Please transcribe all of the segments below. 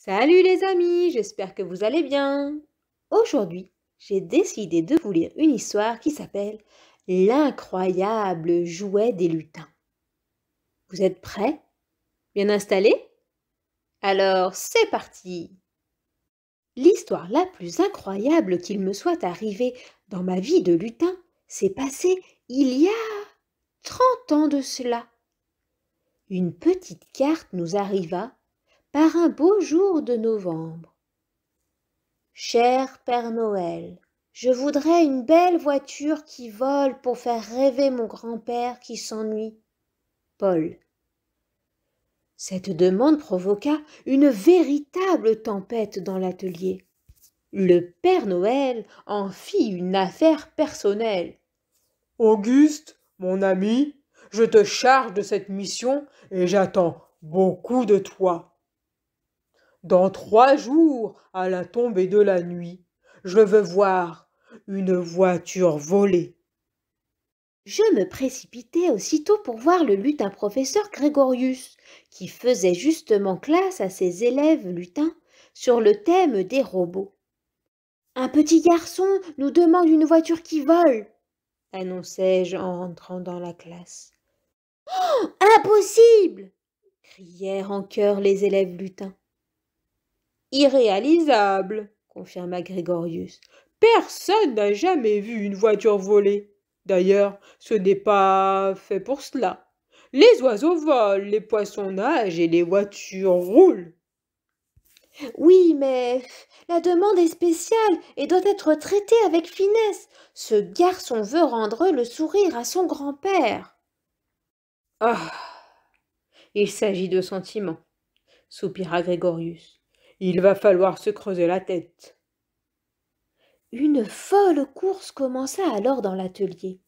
Salut les amis, j'espère que vous allez bien. Aujourd'hui, j'ai décidé de vous lire une histoire qui s'appelle L'incroyable jouet des lutins. Vous êtes prêts? Bien installés? Alors, c'est parti! L'histoire la plus incroyable qu'il me soit arrivée dans ma vie de lutin s'est passée il y a 30 ans de cela. Une petite carte nous arriva par un beau jour de novembre. Cher Père Noël, je voudrais une belle voiture qui vole pour faire rêver mon grand-père qui s'ennuie. Paul. Cette demande provoqua une véritable tempête dans l'atelier. Le Père Noël en fit une affaire personnelle. Auguste, mon ami, je te charge de cette mission et j'attends beaucoup de toi. Dans 3 jours, à la tombée de la nuit, je veux voir une voiture voler. Je me précipitai aussitôt pour voir le lutin professeur Grégorius, qui faisait justement classe à ses élèves lutins sur le thème des robots. Un petit garçon nous demande une voiture qui vole, annonçai-je en entrant dans la classe. Oh, impossible! Crièrent en chœur les élèves lutins. Irréalisable, confirma Grégorius. personne n'a jamais vu une voiture voler. D'ailleurs, ce n'est pas fait pour cela. Les oiseaux volent, les poissons nagent et les voitures roulent. Oui, mais la demande est spéciale et doit être traitée avec finesse. Ce garçon veut rendre le sourire à son grand-père. Ah, Il s'agit de sentiments, soupira Grégorius. il va falloir se creuser la tête. Une folle course commença alors dans l'atelier.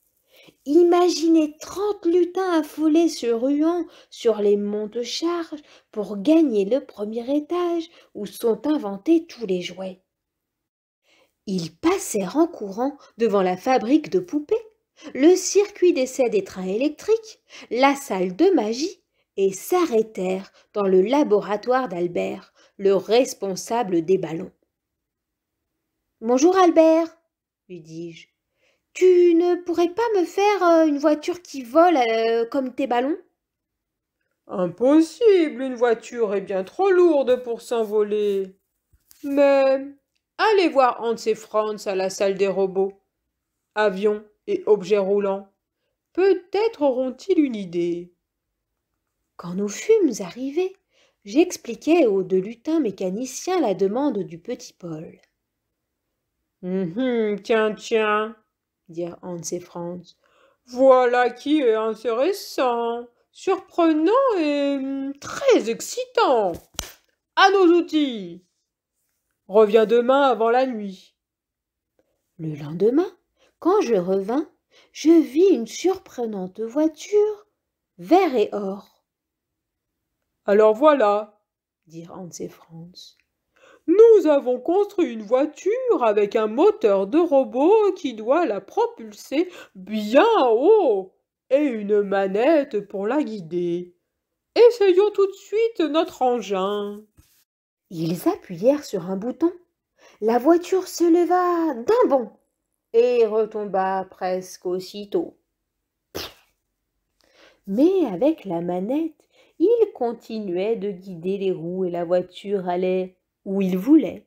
Imaginez 30 lutins affolés se ruant sur les monte-charges pour gagner le premier étage où sont inventés tous les jouets. Ils passèrent en courant devant la fabrique de poupées, le circuit d'essai des trains électriques, la salle de magie et s'arrêtèrent dans le laboratoire d'Albert, le responsable des ballons. « Bonjour Albert, lui dis-je. Tu ne pourrais pas me faire une voiture qui vole comme tes ballons ? Impossible, une voiture est bien trop lourde pour s'envoler. Mais allez voir Hans et Franz à la salle des robots. Avions et objets roulants. Peut-être auront-ils une idée. Quand nous fûmes arrivés, j'expliquai aux 2 lutins mécaniciens la demande du petit Paul. Tiens, tiens, Dirent Hans et Franz. voilà qui est intéressant, surprenant et très excitant. À nos outils. Reviens demain avant la nuit. Le lendemain, quand je revins, je vis une surprenante voiture, vert et or. Alors voilà, Dirent Hans et Franz. nous avons construit une voiture avec un moteur de robot qui doit la propulser bien haut et une manette pour la guider. Essayons tout de suite notre engin. Ils appuyèrent sur un bouton. La voiture se leva d'un bond et retomba presque aussitôt. Mais avec la manette, il continuait de guider les roues et la voiture allait où il voulait.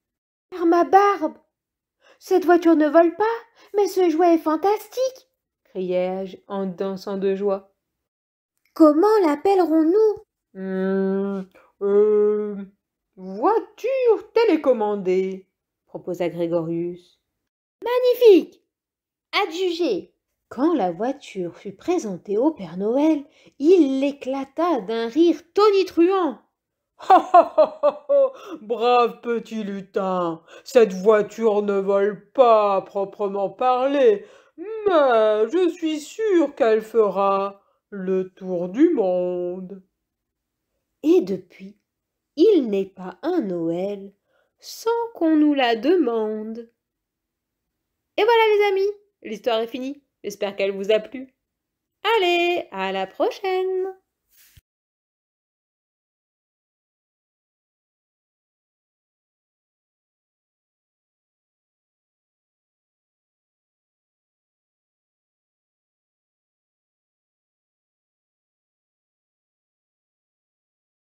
« Par ma barbe! Cette voiture ne vole pas, mais ce jouet est fantastique !» criai-je en dansant de joie. « Comment l'appellerons-nous » Voiture télécommandée, proposa Grégorius. « Magnifique! Adjugé !» Quand la voiture fut présentée au Père Noël, il éclata d'un rire tonitruant. Brave petit lutin, cette voiture ne vole pas à proprement parler, mais je suis sûr qu'elle fera le tour du monde. Et depuis, il n'est pas un Noël sans qu'on nous la demande. Et voilà les amis, l'histoire est finie. J'espère qu'elle vous a plu. Allez, à la prochaine!